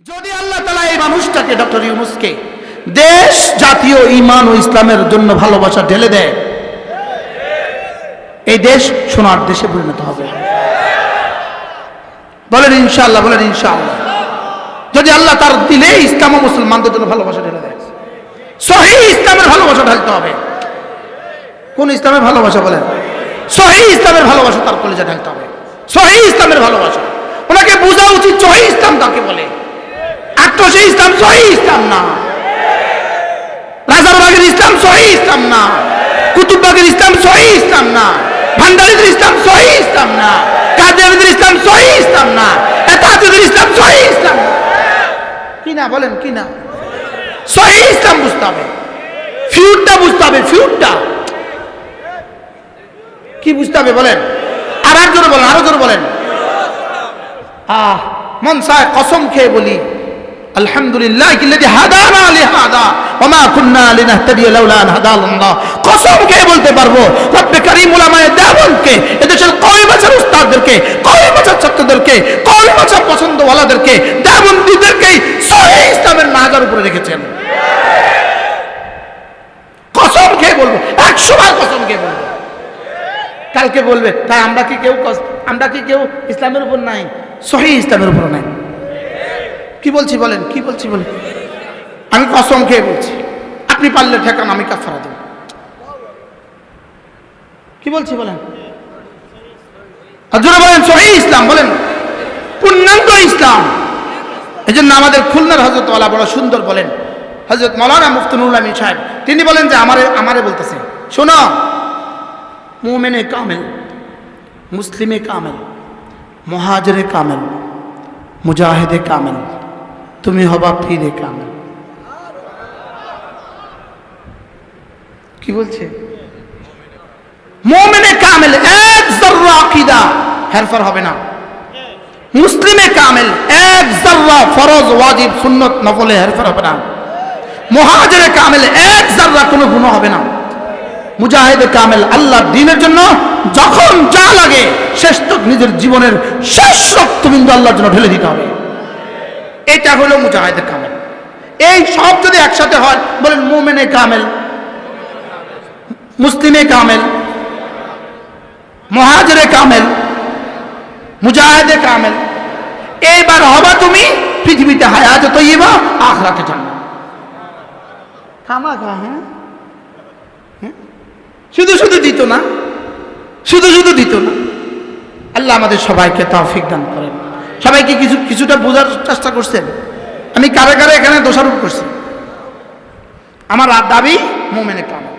যদি আল্লাহ তাআলা এই মানুষটাকে ডক্টর ইউনূসকে দেশ জাতীয় ঈমান ও ইসলামের জন্য ভালোবাসা ঢেলে দেয়, এই দেশ সোনার দেশে পরিণত হবে। বলেন ইনশাআল্লাহ, বলেন ইনশাআল্লাহ। যদি আল্লাহ তার দিলে ইসলাম ও মুসলমানদের জন্য ভালোবাসা ঢেলে দেয়, সহিহ ইসলামের ভালোবাসা ঢালতে হবে। কোন ইসলামের ভালোবাসা? বলেন সহিহ ইসলামের ভালোবাসা তার কলিজা ঢালতে হবে। সহিহ ইসলামের ভালোবাসা, ওনাকে বোঝা উচিত সহিহ ইসলাম কাকে বলে। আট্রসি ইসলাম সহিহ ইসলাম না, রাজারবাগের ইসলাম সহিহ ইসলাম না, কুতুববাগের ইসলাম সহিহ ইসলাম না, ভান্ডারীদের ইসলাম সহিহ ইসলাম না, কাদিয়ানীদের ইসলাম সহিহ ইসলাম না, এতাহাদীদের ইসলাম সহিহ ইসলাম না। কি না বলেন, কি না? সহিহ ইসলাম বুঝতে হবে, ফিউরটা বুঝতে হবে। ফিউরটা কি বুঝতে হবে বলেন? আর জোরে বলেন, আরো জোরে বলেন। মন চায় কসম খেয়ে বলি আলহামদুলিল্লাহিল্লাযী হাদানা লিহাদা ওয়া মা কুননা লিনাহতাদিয়া লাউলা আন হাদানাল্লাহ। কসম খেয়ে বলতে পারবো রব্বে কারীম উলামায়ে দেওবন্দকে, এদেশের কওমি ভাষার উস্তাদদেরকে, কওমি ভাষার ছাত্রদেরকে, কওমি ভাষার পছন্দওয়ালাদেরকে, দেওবন্দীদেরকে সহিহ ইসলামের নাজার উপরে রেখেছেন। কসম খেয়ে বলবো, 100 বার কসম খেয়ে বলবো। কালকে বলবে তাই আমরা কি কেউ ইসলামের উপর নাই? সহিহ ইসলামের উপর নাই। কি বলছি বলেন, কি বলছি বলেন? আমি কসম খেয়ে বলছি, আপনি পারলে ঠেকান, আমি কাফারা দেব। কি বলছি বলেন? আর জোরে বলেন সহিহ ইসলাম, বলেন পূর্ণাঙ্গ ইসলাম। এই জন্য আমাদের খুলনার হযরত ওয়ালা বড় সুন্দর বলেন, হযরত মাওলানা মুফতি নুরুল আমিন সাহেব, তিনি বলেন যে আমারে বলতেছে, শোনো, মুমিনে কামেল, মুসলিমে কামেল, মুহাজিরে কামেল, মুজাহিদে কামেল, তুমি হবা পীরে কামেল। কি বলছে? মুমিনে কামেল এক যাররা আকীদা হেরফের হবে না। মুসলিমে কামেল এক যাররা ফরজ ওয়াজিব সুন্নাত নফলে হেরফের হবে না। মুহাজিরে কামেল এক যাররা কোনো গুনাহ হবে না। মুজাহিদে কামেল আল্লাহর দ্বীনের জন্য যখন যা লাগে শেষ তক নিজের জীবনের শেষ রক্তবিন্দু আল্লাহর জন্য ঢেলে দিতে হবে। এটা হলো মুজাহিদে কামেল। এই সব যদি একসাথে হয়, বলেন মুমিনে কামেল, মুসলিমে কামেল, মুহাজিরে কামেল, মুজাহিদে কামেল। এইবার হবা তুমি পৃথিবীতে হায়াতে তয়্যিবা, আখিরাতে জান্নাত। খামাখা হ্যাঁ, শুধু শুধু দিত না, শুধু শুধু দিত না। আল্লাহ আমাদের সবাইকে তৌফিক দান করেন। সবাইকে কিছুটা বোঝার চেষ্টা করছেন। আমি কারে কারে এখানে দোষারোপ করছি? আমার দাবি মুমিনে কামেল,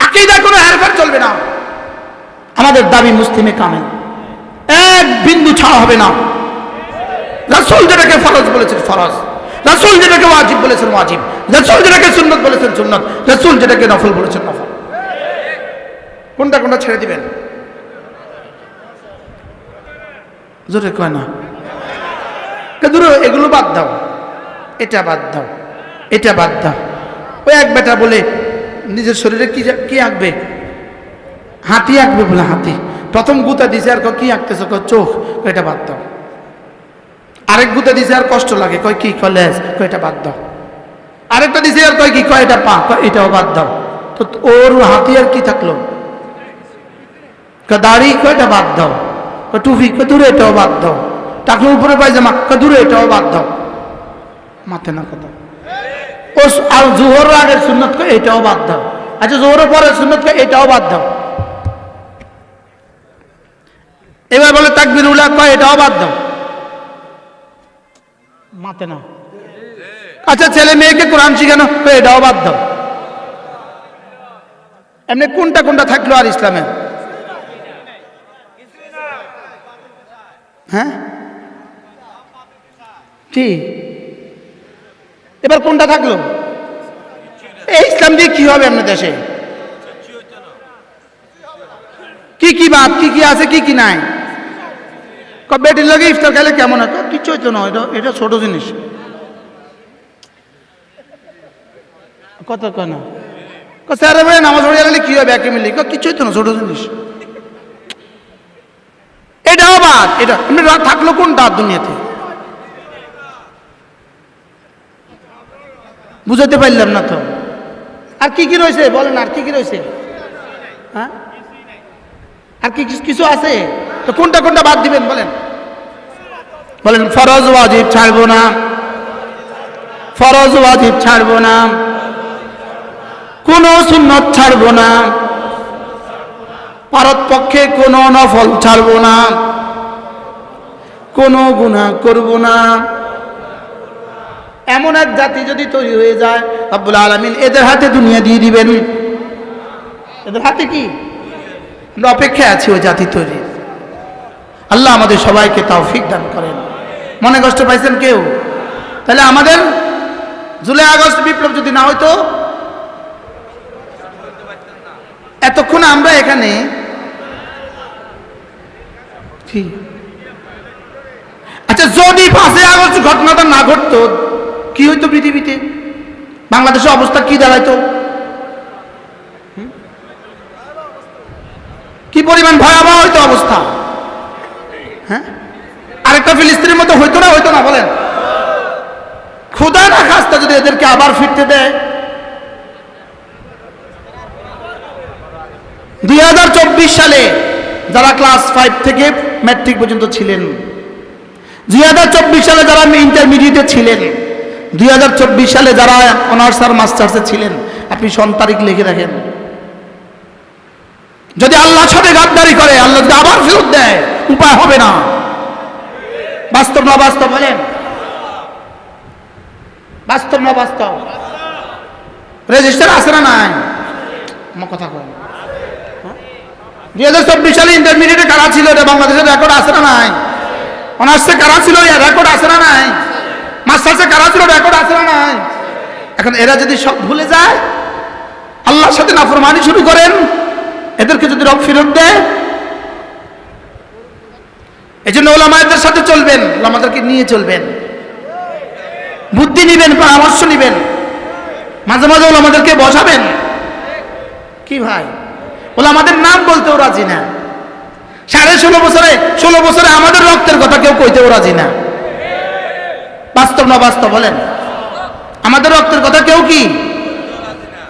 আকীদা কোনো হেরফের চলবে না। আমাদের দাবি মুসলিমে কামেল, এক বিন্দু ছাড়া হবে না। রাসূল যেটাকে ফরজ বলেছেন ফরজ, রাসূল যেটাকে ওয়াজিব বলেছেন ওয়াজিব, রাসূল যেটাকে সুন্নাত বলেছেন সুন্নাত, রাসূল যেটাকে নফল বলেছেন নফল। কোনটা কোনটা ছেড়ে দিবেন? জোরে কয় না, দূরে এগুলো বাদ দাও, এটা বাদ দাও, এটা বাদ দাও। ওই এক বেটা বলে নিজের শরীরে কি আঁকবে? হাতি আঁকবে বলে হাতি। প্রথম গুতা দিছে আর কি আঁকতেছ? চোখ। এটা বাদ দাও। আরেক গুতা দিছে আর কষ্ট লাগে, কয় কি? লেজ। এটা বাদ দাও। আরেকটা দিছে আর কয় কি? এটা পা। এটাও বাদ দাও। তো ওর হাতি আর কি থাকলো? দাড়ি। এটা বাদ দাও। টুপি। দূরে এটাও বাদ দাও। টাকলুর উপরে পায়জামা। দূরে এটাও বাদ দাও। মাথে না কথা। ও আর জোহর আগের সুন্নত এটাও বাদ দাও। আচ্ছা জোহরের পরে সুন্নত এটাও বাদ দাও। এবার বলে তাকবীর উলা, এটাও বাদ দাও। মাথে না। আচ্ছা ছেলে মেয়েকে কোরআন শিখানো, এটাও বাদ দাও। এমনি কোনটা কোনটা থাকলো আর ইসলামে? হ্যাঁ কি? এবার কোনটা থাকলো? এই ইসলাম দিয়ে কি হবে আপনার দেশে? কি কি বাদ, কি কি আছে, কি কি নাই? বেটির লাগে ইফতার খেলে কেমন হয়? কিচ্ছু হইতো না, এটা ছোট জিনিস। কত কেন স্যার ভাই নামাজ পড়ে গেলে কি হবে? একে মিলি কিচ্ছু হইতো না, ছোট জিনিস। এটাও বাদ। এটা থাকলো কোনটা দুনিয়াতে? বুঝাতে পারলাম না তো। আর কি কি রয়েছে বলেন, আর কি কি রয়েছে? হ্যাঁ, আর কি কিছু আছে? তো কোনটা কোনটা বাদ দিবেন বলেন? বলেন ফরজ ওয়াজিব ছাড়বো না, ফরজ ওয়াজিব ছাড়বো না, কোনো সুন্নত ছাড়বো না, পারতপক্ষে কোনো নফল ছাড়বো না, কোনো গুনাহ করব না। এমন এক জাতি যদি তৈরি হয়ে যায়, রব্বুল আলামিন এদের হাতে দুনিয়া দিয়ে দিবেন। এদের হাতে কি? আমরা অপেক্ষায় আছি ওই জাতি তৈরি। আল্লাহ আমাদের সবাইকে তৌফিক দান করেন। মনে কষ্ট পাইছেন কেউ? তাহলে আমাদের জুলাই আগস্ট বিপ্লব যদি না হইতো, এতক্ষণ আমরা এখানে আচ্ছা, যদি 5 আগস্ট ঘটনাটা না ঘটতো কি হইতো পৃথিবীতে? বাংলাদেশের অবস্থা কি দাঁড়াইতো? কি পরিমাণ ভয়াবহ হইতো অবস্থা? হ্যাঁ, আরেকটা ফিলিস্তিনের মতো হইতো না? হইতো না বলেন? খোদা না খাস্তা যদি এদেরকে আবার ফিরতে দেয়। 2024 সালে যারা ক্লাস 5 থেকে ম্যাট্রিক পর্যন্ত ছিলেন, 2024 সালে যারা ইন্টারমিডিয়েটে ছিলেন, 2024 সালে যারা অনার্স আর মাস্টার্সে ছিলেন, আপনি তারিখ লিখে রাখেন। যদি আল্লাহর সাথে গাদ্দারি করে, আল্লাহ যদি আবার ফেরত দেয়, উপায় হবে না। বাস্তব না বাস্তব বলেন? বাস্তব না বাস্তব? রেজিস্টার আছে না নাই? আমার কথা কয়। 2024 সালে ইন্টারমিডিয়েটে কারা ছিল, এটা বাংলাদেশের রেকর্ড আছে না নাই? অনার্সে কারা ছিল, রেকর্ড আছে না নাই? মাস্টার্সে কারা ছিল, রেকর্ড আছে না নাই? এখন এরা যদি সব ভুলে যায়, আল্লাহর সাথে নাফরমানি শুরু করেন, এদেরকে যদি রব ফেরত দেয়, এই জন্য ওলামাদের সাথে চলবেন, ওলামাদেরকে নিয়ে চলবেন, বুদ্ধি নিবেন, পরামর্শ নিবেন, মাঝে মাঝে ওলামাদেরকে বসাবেন। কি ভাই, ওলামাদের নাম বলতেও রাজি না। 16.5 বছরে আমাদের রক্তের কথা কেউ কইতেও রাজি না। বাস্তব না বাস্তব বলেন? আমাদের রক্তের কথা কেউ কি?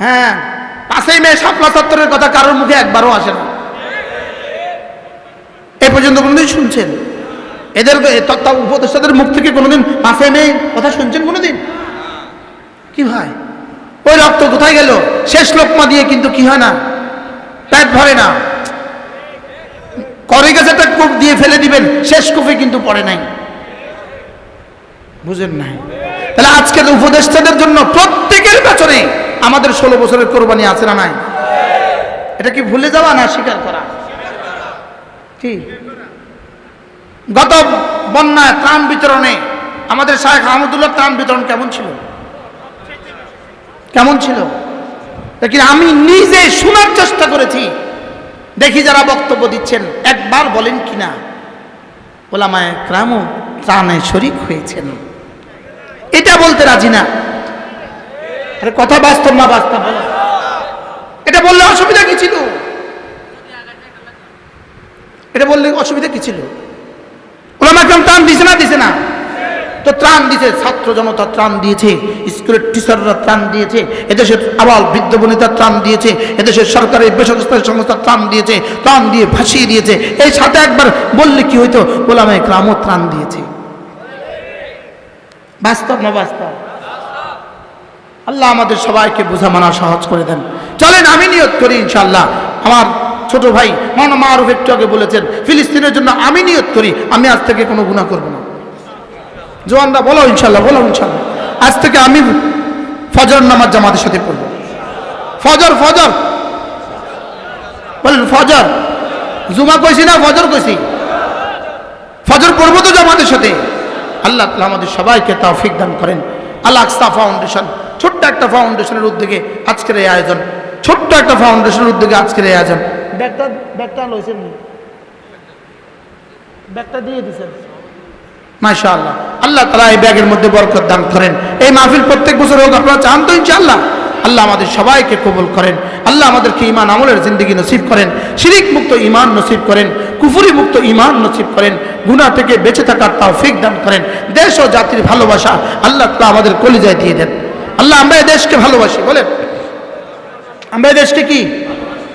হ্যাঁ, 5ই মে শাপলা চত্বরের কথা কারোর মুখে একবারও আসে না। এ পর্যন্ত কোনোদিন শুনছেন এদের উপদেষ্টাদের মুখ থেকে? কোনোদিন 5ই মে কথা শুনছেন কোনোদিন? কি ভাই, ওই রক্ত কোথায় গেল? শেষ লোকমা দিয়ে কিন্তু কি হয় না, পেট ভরে না। করে গেছে একটা কূপ দিয়ে ফেলে দিবেন, শেষ কূপে কিন্তু পড়ে নাই। বুঝেন নাই? তাহলে আজকের উপদেষ্টাদের জন্য প্রত্যেকের পেছনে আমাদের 16 বছরের কোরবানি আছে না নাই? এটা কি ভুলে যাওয়া না স্বীকার করা? কি গত বন্যায় ত্রাণ বিতরণে আমাদের শায়েখ আহমদুল্লাহ ত্রাণ বিতরণ কেমন ছিল? কেমন ছিল? দেখি আমি নিজে শোনার চেষ্টা করেছি, দেখি যারা বক্তব্য দিচ্ছেন একবার বলেন কিনা ওলামায়ে কেরামও ত্রাণে শরীক হয়েছেন। এটা বলতে রাজি না। আরে কথা বাস্তব না বাস্তব? এটা বললে অসুবিধা কি ছিল? এটা বললে অসুবিধা কি ছিল? ওলামায়ে কেরাম ত্রাণ দিছে না দিছে না? তো ত্রাণ দিয়েছে, ছাত্র জনতা ত্রাণ দিয়েছে, স্কুলের টিচাররা ত্রাণ দিয়েছে, এদেশের আবাল বৃদ্ধ বনিতা ত্রাণ দিয়েছে, এদেশের সরকারি বেসরকারি সংস্থা ত্রাণ দিয়েছে, ত্রাণ দিয়ে ভাসিয়ে দিয়েছে। এই সাথে একবার বললে কি হইতো, ওলামায়ে কেরামও ত্রাণ দিয়েছে। বাস্তব না বাস্তব? আল্লাহ আমাদের সবাইকে বোঝা মানা সহজ করে দেন। চলেন আমি নিয়ত করি ইনশাআল্লাহ। আমার ছোট ভাই মাওলানা মারুফ একটু আগে বলেছেন, ফিলিস্তিনের জন্য আমি নিয়ত করি আমি আজ থেকে কোনো গুনাহ করব না। জোয়ানরা বলো ইনশাল্লাহ, বলো ইনশাল্লাহ। আজ থেকে আমি ফজর নামাজ জামাতের সাথে পড়ব। ফজর ফজর বলেন, ফজর। জুমা কইছি না ফজর কইছি? ফজর পড়বো তো জামাতের সাথে। আল্লাহ তাআলা আমাদের সবাইকে তৌফিক দান করেন। আল আকসা ফাউন্ডেশন ছোট্ট একটা ফাউন্ডেশনের উদ্যোগে আজকের এই আয়োজন, ছোট্ট একটা ফাউন্ডেশনের উদ্যোগে আজকের এই আয়োজন। ব্যাগটা লইছেন, ব্যাগটা দিয়ে দিছেন মাশাআল্লাহ। আল্লাহ তাআলা এই ব্যাগের মধ্যে বরকত দান করেন। এই মাহফিল প্রত্যেক বছর হোক, আপনারা চান তো ইনশাআল্লাহ? আল্লাহ আমাদের সবাইকে কবুল করেন। আল্লাহ আমাদেরকে ঈমান আমলের জিন্দেগি নসিব করেন, শিরিক মুক্ত ঈমান নসিব করেন, কুফরি মুক্ত ঈমান নসিব করেন, গুনাহ থেকে বেঁচে থাকার তৌফিক দান করেন। দেশ ও জাতির ভালোবাসা আল্লাহ তাআলা আমাদের কলিজায় দিয়ে দেন। আল্লাহ আমরা এই দেশকে ভালোবাসি, বলেন আমরা এই দেশকে কি,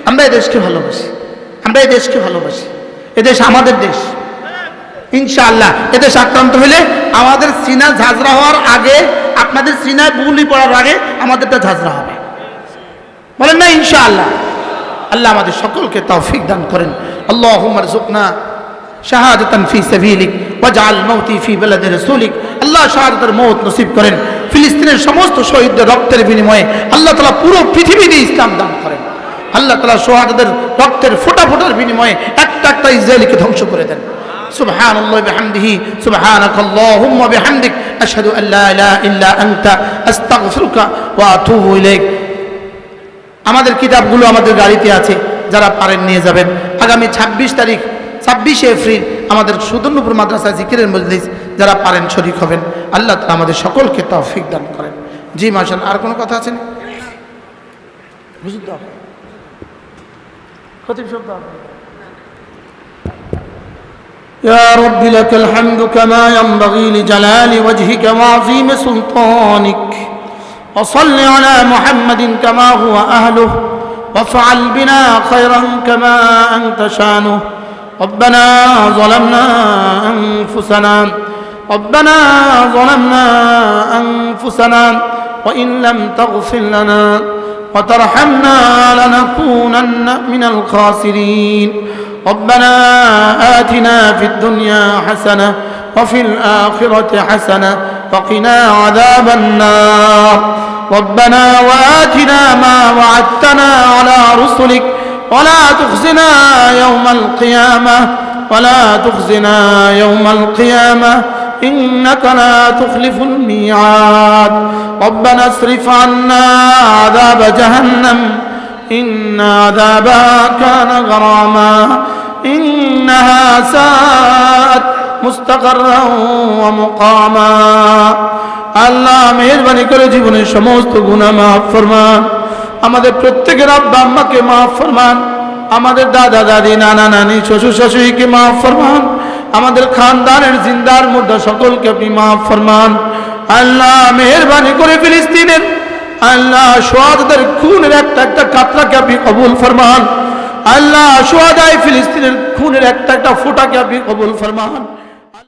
আমরা এই দেশকে ভালোবাসি, আমরা এই দেশকে ভালোবাসি। এদেশ আমাদের দেশ, ইনশাআল্লাহ এদেশ আক্রান্ত হলে আমাদের সিনা ঝাঁঝরা হওয়ার আগে, আপনাদের সিনায় বুলি পড়ার আগে আমাদেরটা ঝাঁঝরা হবে, বলেন না ইনশাআল্লাহ। আল্লাহ আমাদের সকলকে তৌফিক দান করেন। আল্লাহুম্মা রযুকনা শাহাদাতান ফি সাবিলিক ওয়াজআল মাউতি ফি বালাদি রাসূলিক। আল্লাহ শাহাদাতের মওত নসিব করেন। ফিলিস্তিনের সমস্ত শহীদদের রক্তের বিনিময়ে আল্লাহ তাআলা পুরো পৃথিবীতে ইসলাম দান করেন। আল্লাহ তাআলা শাহাদাতের রক্তের ফোঁটা ফোঁটার বিনিময়ে একটা একটা ইসরায়েলকে ধ্বংস করে দেন। সুবহানাল্লাহি বিহামদিহি সুবহানাকাল্লাহুম্মা বিহামদিক আশহাদু আল্লা ইলাহা ইল্লা আনতা আস্তাগফিরুকা ওয়া আতুবু ইলাইক। আমাদের কিতাবগুলো আমাদের গাড়িতে আছে, যারা পারেন নিয়ে যাবেন। আগামী 26 তারিখ 26শে এপ্রিল আমাদের সুদর্ণপুর মাদ্রাসা জিকিরের মজলিস, যারা পারেন শরীক হবেন। আল্লাহ তাআলা আমাদের সকলকে তৌফিক দান করেন। জি মাশাআল্লাহ। আর কোনো কথা আছে না? হুজুর দাও, খতিব সাহেব দাও। يا رب لك الحمد كما ينبغي لجلال وجهك وعظيم سلطانك، وصل على محمد كما هو أهله، وافعل بنا خيرا كما أنت شانه. ربنا ظلمنا أنفسنا وإن لم تغفر لنا وترحمنا لنكونن من الخاسرين. ربنا آتنا في الدنيا حسنة وفي الآخرة حسنة وقنا عذاب النار. ربنا وآتنا ما وعدتنا على رسلك ولا تخزنا يوم القيامة إنك لا تخلف الميعاد. ربنا اصرف عنا عذاب جهنم إن عذابها كان غراما إنها ساءت مستقرا ومقاما. আল্লাহ মেহেরবানি করে জীবনের সমস্ত গুনাহ মাফ ফরমান। আমাদের প্রত্যেকের আব্বা আম্মাকে মাফ ফরমান। আমাদের দাদা দাদি নানা নানি শ্বশুর শাশুড়িকে মাফ ফরমান। আমাদের খানদানের জিন্দার মুর্দা সকলকে আপনি মাফ ফরমান। আল্লাহ মেহেরবানি করে ফিলিস্তিনের আল্লাহ শহাদাদের খুনের একটা একটা কাতরাকে আপনি কবুল ফরমান। আল্লাহ শহাদায়ে ফিলিস্তিনের খুনের একটা একটা ফোঁটাকে আপনি কবুল ফরমান।